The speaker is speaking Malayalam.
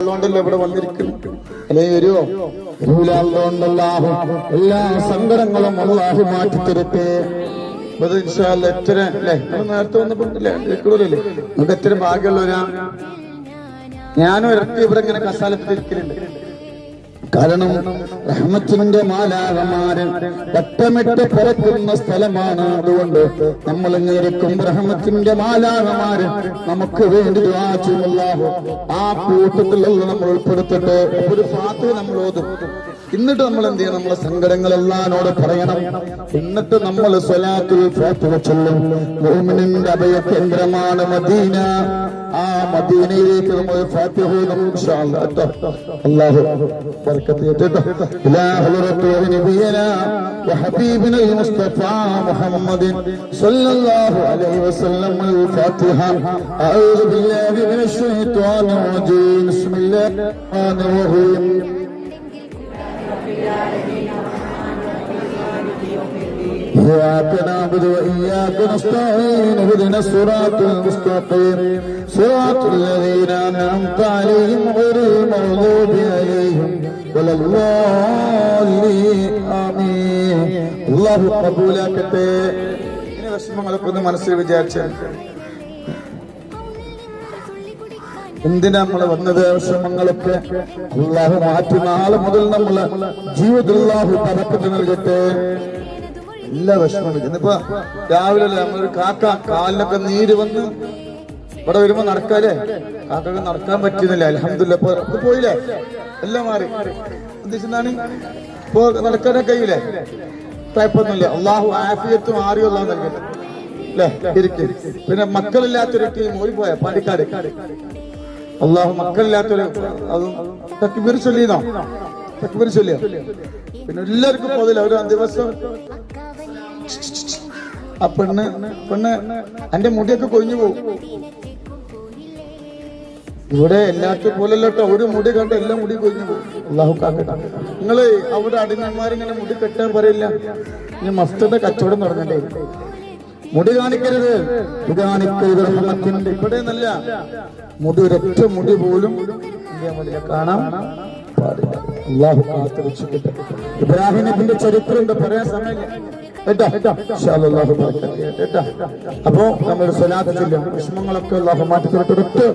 ഇവിടെ വന്നിരിക്കുന്നു അല്ലെ വരുവോ എല്ലാ സങ്കടങ്ങളും അല്ലാഹു മാറ്റി തരട്ടെ. എത്ര അല്ലെ നേരത്തെ വന്നപ്പോല്ലേ നമുക്ക് എത്ര ഭാഗ്യമുള്ളവരാ. ഞാനും ഇറക്കി ഇവിടെ ഇങ്ങനെ കസാലത്തിരിക്കലുണ്ട്. കാരണം റഹ്മത്തിന്റെ മാലാഖമാര് വട്ടമിട്ട് പറക്കുന്ന സ്ഥലമാണ്. അതുകൊണ്ട് നമ്മൾ ഇങ്ങനെയിരിക്കും റഹ്മത്തിന്റെ മാലാഖമാര് നമുക്ക് വേണ്ടി ദുആ ചെയ്യുമല്ലാഹു ആ കൂട്ടത്തിലുള്ള നമ്മൾ ഉൾപ്പെടുത്തിട്ട് ഒരു ഫാത്തിഹ നമ്മൾ ഓതും. എന്നിട്ട് നമ്മൾ എന്ത് ചെയ്യണം? നമ്മളെ സങ്കടങ്ങളെല്ലാനോട് പറയണം. എന്നിട്ട് നമ്മൾ സ്വലാത്തുൽ ഫാത്തിഹ ചൊല്ലും. മുഅ്മിനിന്റെ അഭയകേന്ദ്രമാണ് മദീന. ആ മദീനയിലേക്ക് നമ്മൾ ഫാത്തിഹ ഓതും ഇൻഷാ അല്ലാഹ്. അല്ലാഹു ബർക്കത്ത് ചെയ്യട്ടെ. ഇലാ ഹളറത്തു നബിയനാ വഹബീബിന മുസ്തഫാ മുഹമ്മദിൻ സ്വല്ലല്ലാഹു അലൈഹി വസല്ലം. അൽ ഫാത്തിഹ. അഊദു ബില്ലാഹി മിനശ് ശൈത്വാനിർ റജീം. ബിസ്മില്ലാഹിർ റഹ്മാനിർ റഹീം. إياك نعبد وإياك نستعين اهدنا الصراط المستقيم صراط الذين أنعمت عليهم غير المغضوب عليهم ولا الضالين آمين. അല്ലാഹു ഖബൂലാക്കട്ടെ. ഇനി വിഷമങ്ങളൊക്കെ ഒന്ന് മനസ്സിൽ വിചാരിച്ചാൽ എന്തിനാ നമ്മൾ വന്നത്? വിഷമങ്ങളൊക്കെ അല്ലാഹു മാറ്റി നാളെ മുതൽ നമ്മളെ ജീവിതത്തിൽ അല്ലാഹു ബറക്കത്ത് നൽകട്ടെ. എല്ലാ വിഷമം ഇന്നിപ്പോ രാവിലെ നമ്മളൊരു കാക്ക കാലിനൊക്കെ നീര് വന്ന് ഇവിടെ വരുമ്പോ നടക്കാല്ലേ, കാക്കൊക്കെ നടക്കാൻ പറ്റുന്നില്ല. അൽഹംദുലില്ലാ ഇപ്പൊ പോയില്ലേ, എല്ലാം മാറി. ഉദ്ദേശിച്ചാണ് ഇപ്പൊ നടക്കാനൊക്കെ കഴിയില്ലേ, കുഴപ്പമൊന്നുമില്ല. അള്ളാഹു ആഫിയത്തും ആറിയും അല്ലാഹു നൽകട്ടെ അല്ലേ. ഇരിക്കും. പിന്നെ മക്കളില്ലാത്തൊരു ടീം ഓടിപ്പോയ പാണ്ടിക്കാട്. അള്ളാഹു മക്കളില്ലാത്തൊരു അതും തക്ബീർ ചൊല്ലിയോ? തക്ബീർ ചൊല്ലിയോ? പിന്നെ എല്ലാവർക്കും പോതില്ല. ഒരു ദിവസം ആ പെണ്ണ് എന്റെ മുടിയൊക്കെ കൊഴിഞ്ഞു പോകും. ഇവിടെ എല്ലാവർക്കും പോലല്ലോ, ഒരു മുടി കണ്ട് എല്ലാ മുടി കൊഴിഞ്ഞു പോകും. അല്ലാഹു കാക്കട്ടെ. നിങ്ങള് അവിടെ അടിമന്മാരിങ്ങനെ മുടി കെട്ടാൻ പറയില്ല. ഇനി മസ്തന്റെ കച്ചവടം തുടങ്ങണ്ടേ? മുടി കാണിക്കരുത്, ഇത് കാണിക്കരുത്. റഹ്മത്തിന്റെ ഇവിടെ നല്ല മുടി, ഒരൊറ്റ മുടി പോലും കാണാം പാടില്ല. അല്ലാഹു കാത്തുരക്ഷിക്കട്ടെ. ഇബ്രാഹിം നബിയുടെ ചരിത്രം പറയാൻ സമയമില്ല കേട്ടോ. അല്ലാഹു ബറക്കത്ത് ചെയ്യട്ടെ. അപ്പോ നമ്മൾ സ്വലാത്ത് ചൊല്ലും. വിഷമങ്ങളൊക്കെ അല്ലാഹു മാറ്റി തരട്ടെ.